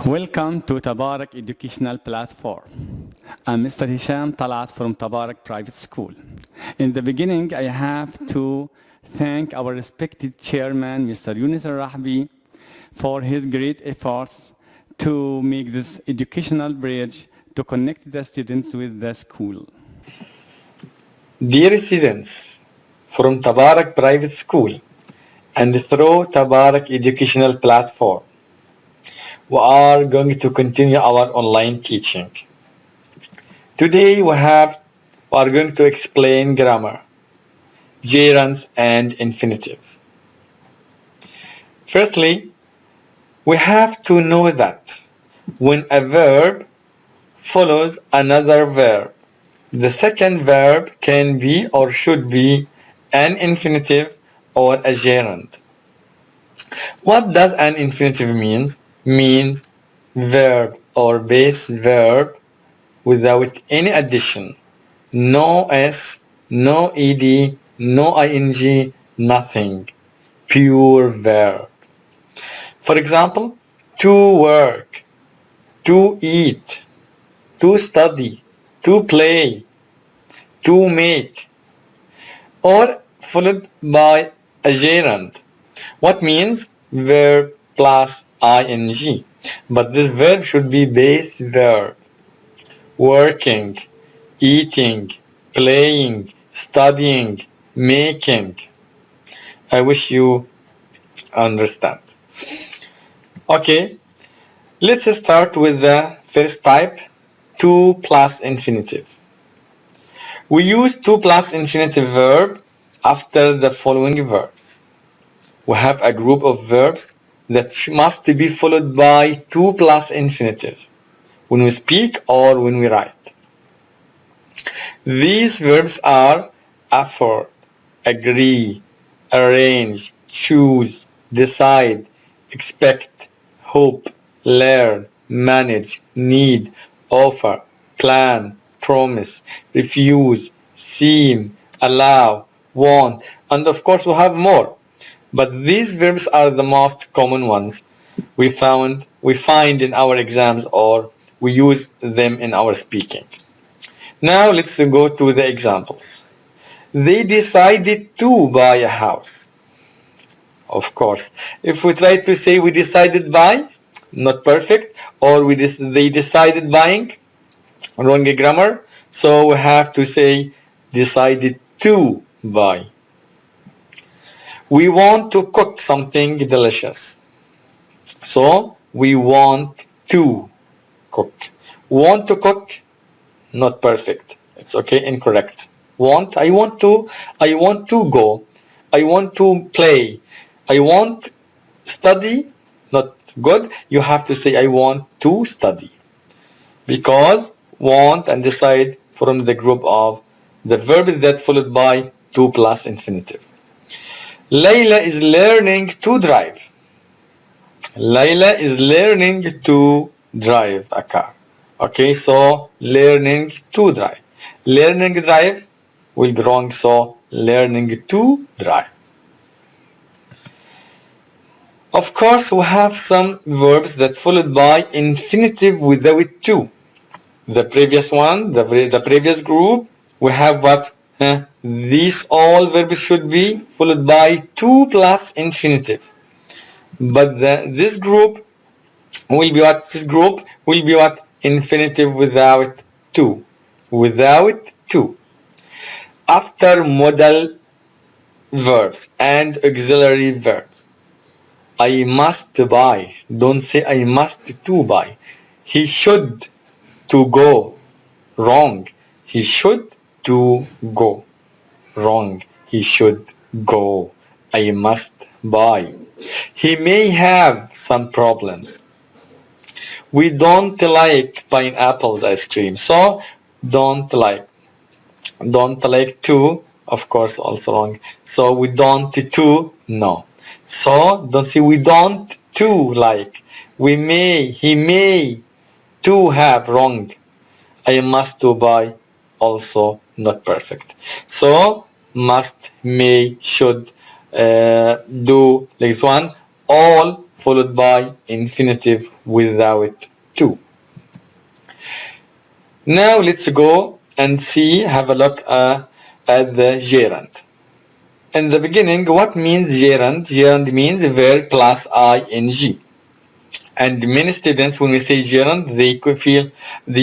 Welcome to Tabarak Educational Platform. I'm Mr. Hesham Talat from Tabarak Private School. In the beginning, I have to thank our respected chairman, Mr. Yunus Al-Rahbi, for his great efforts to make this educational bridge to connect the students with the school. Dear students, from Tabarak Private School and through Tabarak Educational Platform, we are going to continue our online teaching. Today we are going to explain grammar, gerunds and infinitives. Firstly, we have to know that when a verb follows another verb, the second verb can be or should be an infinitive or a gerund. What does an infinitive mean? Means verb or base verb without any addition. No s, no ed, no ing, nothing. Pure verb. For example, to work, to eat, to study, to play, to make, or followed by a gerund. What means verb plus ing? But this verb should be base verb. Working, eating, playing, studying, making. I wish you understand. Okay, let's start with the first type, to plus infinitive. We use to plus infinitive verb after the following verbs. We have a group of verbs that must be followed by to plus infinitive when we speak or when we write. These verbs are afford, agree, arrange, choose, decide, expect, hope, learn, manage, need, offer, plan, promise, refuse, seem, allow, want, and of course we have more. But these verbs are the most common ones we find in our exams or we use them in our speaking. Now let's go to the examples. They decided to buy a house. Of course, if we try to say we decided buy, not perfect, or they decided buying, wrong grammar. So we have to say decided to buy. We want to cook something delicious. So we want to cook. Want to cook, not perfect. It's okay, incorrect. Want, I want to go. I want to play. I want study, not good. You have to say I want to study. Because want and decide from the group of the verb that followed by to plus infinitive. Layla is learning to drive. Layla is learning to drive a car. Okay, so learning to drive. Learning drive will be wrong, so learning to drive. Of course, we have some verbs that followed by infinitive without to. The previous one, the previous group, we have what? These all verbs should be followed by to plus infinitive. But this group will be what? This group will be what? Infinitive without to. Without to. After modal verbs and auxiliary verbs. I must buy. Don't say I must to buy. He should to go. Wrong. He should to go. Wrong. He should go. I must buy. He may have some problems. We don't like pineapples ice cream. So don't like. Don't like to, of course, also wrong. So we don't to, no. So don't say we don't to like. We may, he may to have, wrong. I must to buy, also not perfect. So must, may, should, do, like this one, all followed by infinitive without to. Now let's go and have a look at the gerund. In the beginning, what means gerund? Gerund means verb plus ing. And many students, when we say gerund, they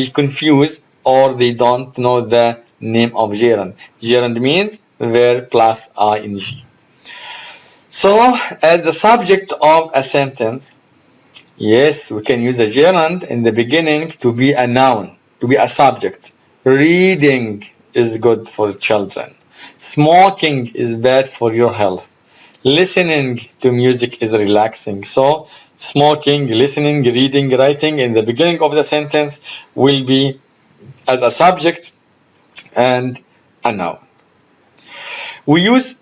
confuse or they don't know the name of gerund. Gerund means verb plus ing. So, as the subject of a sentence, yes, we can use a gerund in the beginning to be a noun, to be a subject. Reading is good for children. Smoking is bad for your health. Listening to music is relaxing. So, smoking, listening, reading, writing in the beginning of the sentence will be as a subject and a noun. We use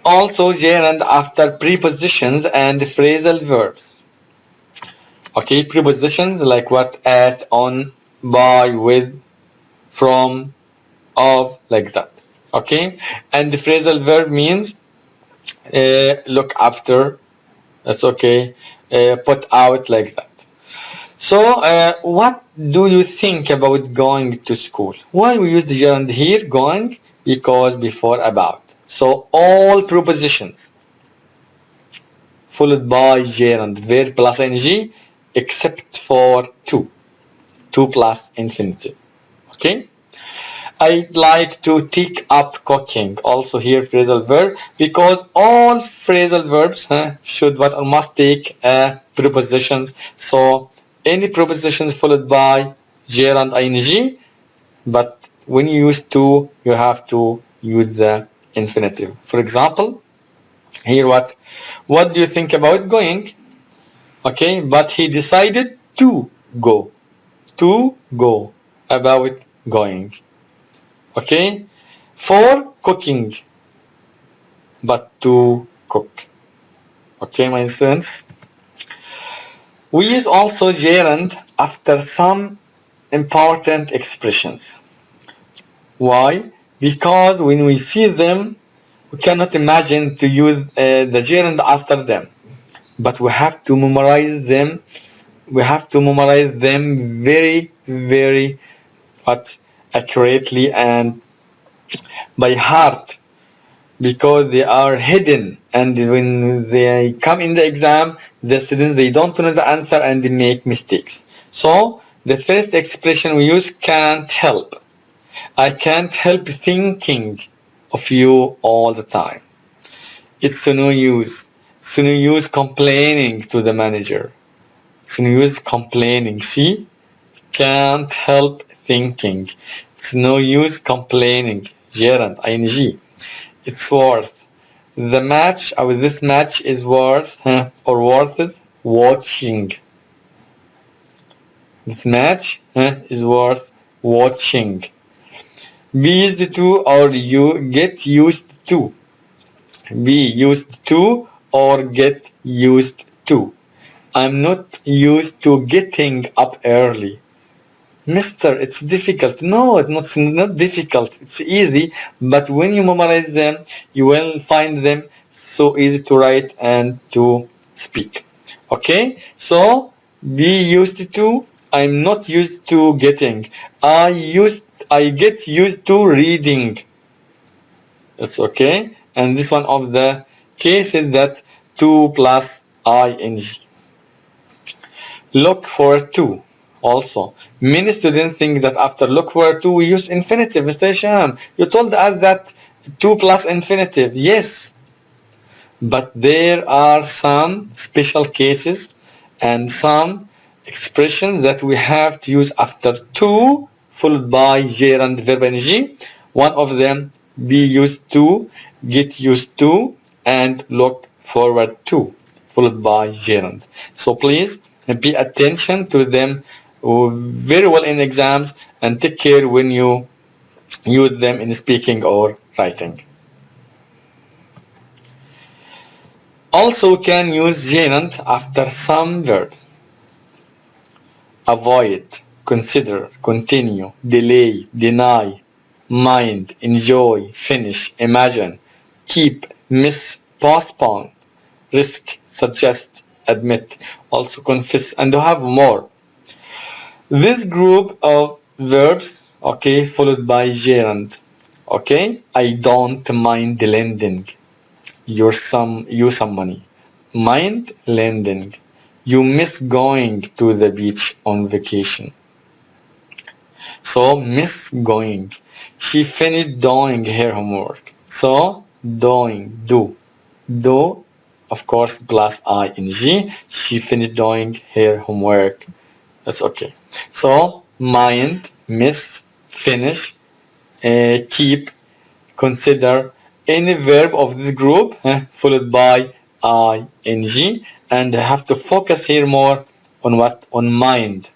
also gerund after prepositions and phrasal verbs. Okay, prepositions like what, at, on, by, with, from, of, like that. Okay, and the phrasal verb means look after, that's okay, put out, like that. So, what do you think about going to school? Why we use the gerund here, going? Because before about. So, all prepositions followed by gerund, verb plus ing, except for to plus infinitive. Okay? I'd like to take up cooking. Also here phrasal verb, because all phrasal verbs should what or must take prepositions. So any prepositions followed by gerund ing, but when you use to, you have to use the infinitive. For example, here what do you think about going? Okay, but he decided to go. To go, about going. Okay, for cooking, but to cook. Okay, my students. We use also gerund after some important expressions. Why? Because when we see them, we cannot imagine to use the gerund after them, but we have to memorize them. We have to memorize them very, very accurately and by heart, because they are hidden, and when they come in the exam, the students, they don't know the answer and they make mistakes. So the first expression we use, can't help. I can't help thinking of you all the time. It's no use. It's no use complaining to the manager. It's no use complaining. See? Can't help thinking. It's no use complaining. Gerund, ing. It's worth. The match, or this match is worth, or worth watching. This match is worth watching. Be used to, or you get used to. Be used to or get used to. I'm not used to getting up early. Mister, it's difficult. No, it's not difficult. It's easy, but when you memorize them, you will find them so easy to write and to speak. Okay? So, be used to. I'm not used to getting. I get used to reading. It's okay. And this one of the cases that to plus ing. Look for to. Also, many students think that after look for to we use infinitive. Mr. Hesham, you told us that to plus infinitive. Yes, but there are some special cases and some expressions that we have to use after to followed by gerund verb ing. One of them, be used to, get used to, and look forward to followed by gerund. So please pay attention to them very well in exams and take care when you use them in speaking or writing. Also can use gerund after some verbs. Avoid, consider, continue, delay, deny, mind, enjoy, finish, imagine, keep, miss, postpone, risk, suggest, admit, also confess, and have more. This group of verbs, okay, followed by gerund. Okay, I don't mind lending you some money. Mind lending. You miss going to the beach on vacation. So miss going. She finished doing her homework. So doing, do. Do, of course, plus ing. She finished doing her homework. That's okay. So mind, miss, finish, keep, consider any verb of this group followed by ing, and I have to focus here more on what, on mind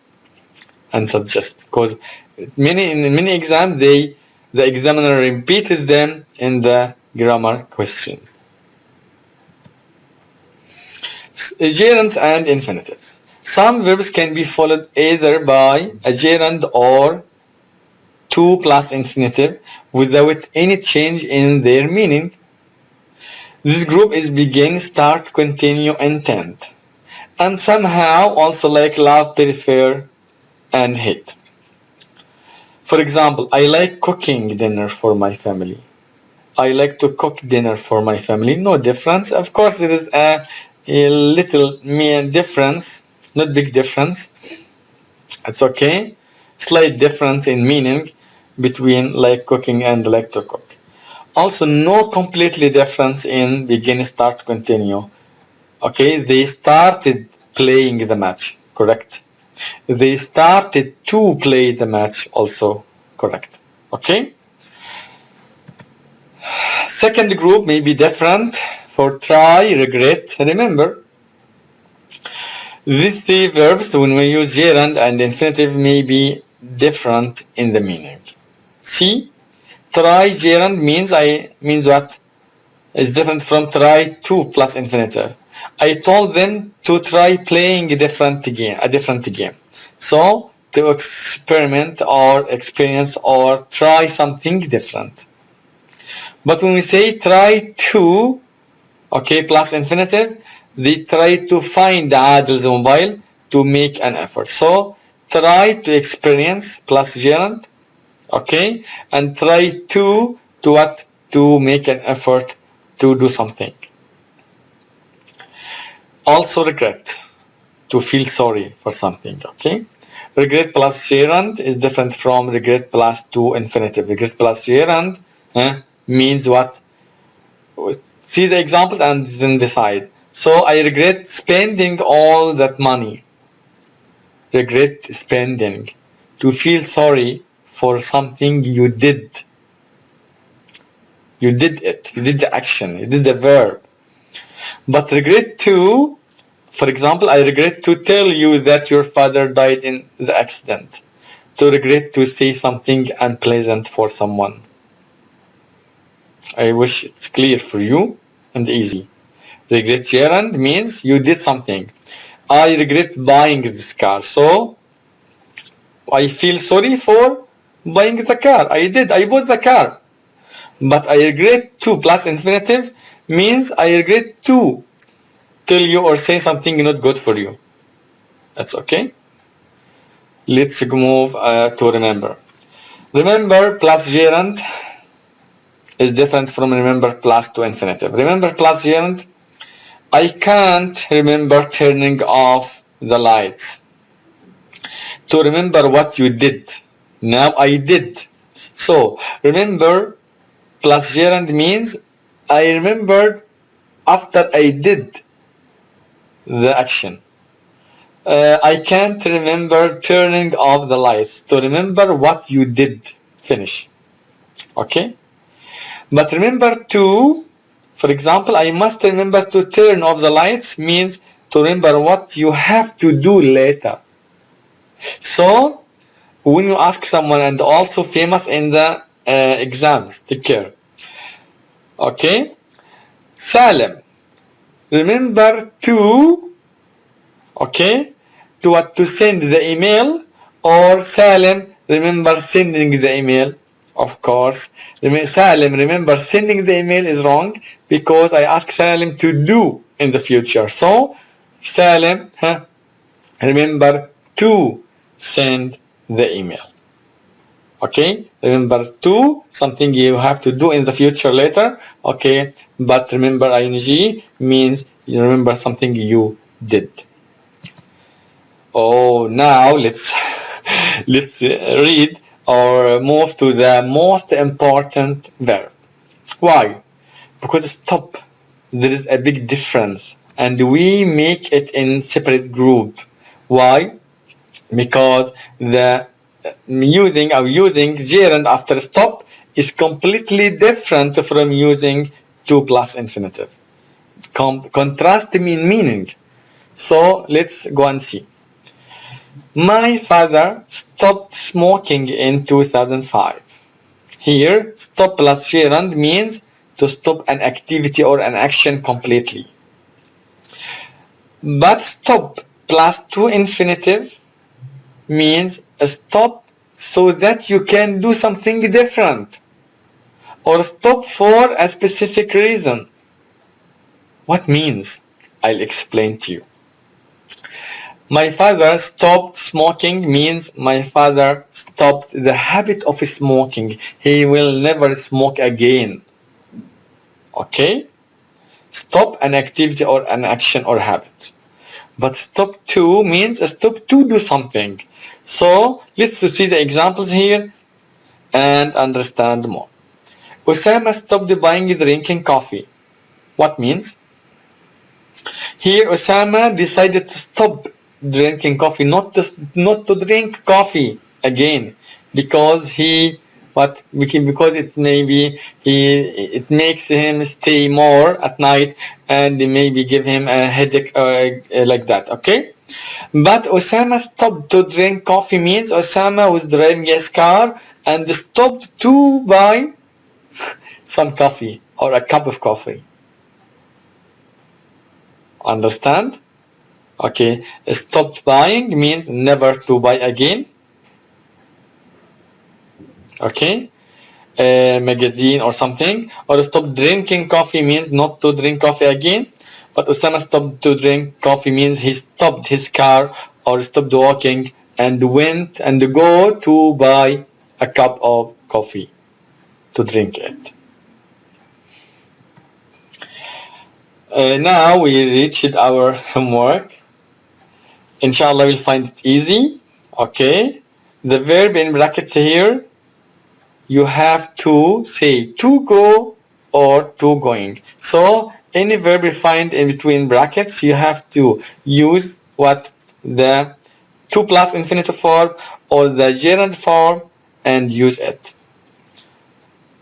and suggest, because in many exams the examiner repeated them in the grammar questions. Gerunds and infinitives. Some verbs can be followed either by a gerund or to plus infinitive without any change in their meaning. This group is begin, start, continue, intent, and somehow also like love, prefer, and hate. For example, I like cooking dinner for my family. I like to cook dinner for my family. No difference. Of course, there is a little difference, not big difference. It's okay. Slight difference in meaning between like cooking and like to cook. Also, no completely difference in begin, start, continue. Okay, they started playing the match, correct? They started to play the match, also correct. Okay? Second group may be different for try, regret, remember. These three verbs, when we use gerund and infinitive, may be different in the meaning. See, try gerund means what? It's different from try to plus infinitive. I told them to try playing a different game. So to experiment or experience or try something different. But when we say try to, okay, plus infinitive, they try to find Adil's mobile to make an effort. So try to experience plus gerund, okay, and try to what? To make an effort to do something. Also regret, to feel sorry for something, okay? Regret plus gerund is different from regret plus to infinitive. Regret plus gerund means what? See the examples and then decide. So I regret spending all that money. Regret spending. To feel sorry for something you did. You did it. You did the action. You did the verb. But regret to, for example, I regret to tell you that your father died in the accident. To regret to say something unpleasant for someone. I wish it's clear for you and easy. Regret gerund means you did something. I regret buying this car. So I feel sorry for buying the car. I bought the car. But I regret to plus infinitive means I regret to tell you or say something not good for you. That's okay. Let's move to remember. Remember plus gerund is different from remember plus to infinitive. Remember plus gerund, I can't remember turning off the lights. To remember what you did. Now I did. So remember plus gerund means I remembered after I did the action. I can't remember turning off the lights. To remember what you did. Finish. Okay? But remember to, for example, I must remember to turn off the lights means to remember what you have to do later. So, when you ask someone, and also famous in the exams, take care. Okay? Salim, remember to, okay, to what? To send the email, or Salim, remember sending the email. Of course, Salim, remember sending the email is wrong because I asked Salim to do in the future. So, Salim, huh? Remember to send the email. Okay, remember to, something you have to do in the future later. Okay, but remember ing means you remember something you did. Oh, now let's let's read or move to the most important verb. Why? Because stop, there is a big difference, and we make it in separate group. Why? Because the using gerund after stop is completely different from using to plus infinitive. Contrast meaning. So let's go and see. My father stopped smoking in 2005. Here, stop plus gerund means to stop an activity or an action completely. But stop plus to infinitive means stop so that you can do something different, or stop for a specific reason. What means? I'll explain to you. My father stopped smoking means my father stopped the habit of smoking. He will never smoke again. Okay? Stop an activity or an action or habit. But stop to means stop to do something. So let's see the examples here and understand more. Osama stopped buying drinking coffee. What means? Here Osama decided to stop drinking coffee, not to drink coffee again, because because it makes him stay more at night and maybe give him a headache like that. Okay, but Osama stopped to drink coffee means Osama was driving his car and stopped to buy some coffee or a cup of coffee. Understand? Okay, stopped buying means never to buy again. Okay, a magazine or something. Or stop drinking coffee means not to drink coffee again. But Osama stopped to drink coffee means he stopped his car or stopped walking and went and go to buy a cup of coffee to drink it. Now we reached our homework. Inshallah, we'll find it easy. Okay, the verb in brackets here, you have to say to go or to going. So any verb you find in between brackets, you have to use what? The to plus infinitive form or the gerund form and use it.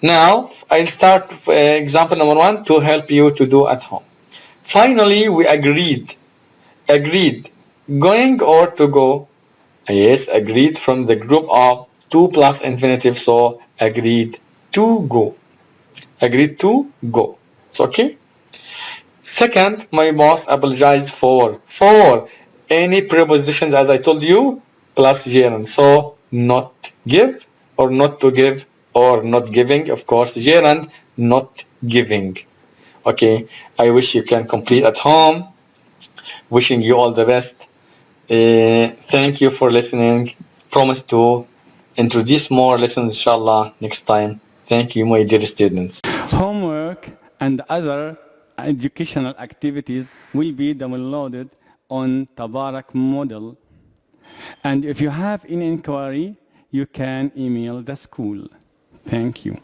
Now I'll start example number 1 to help you to do at home. Finally, we agreed. Going or to go? Yes, agreed from the group of to plus infinitive, so agreed to go. Agreed to go. It's okay? Second, my boss apologized for any prepositions, as I told you, plus gerund. So not give or not to give or not giving. Of course, gerund, not giving. Okay, I wish you can complete at home. Wishing you all the best. Thank you for listening. Promise to introduce more lessons, inshallah, next time. Thank you, my dear students. Homework and other educational activities will be downloaded on Tabarak model. And if you have any inquiry, you can email the school. Thank you.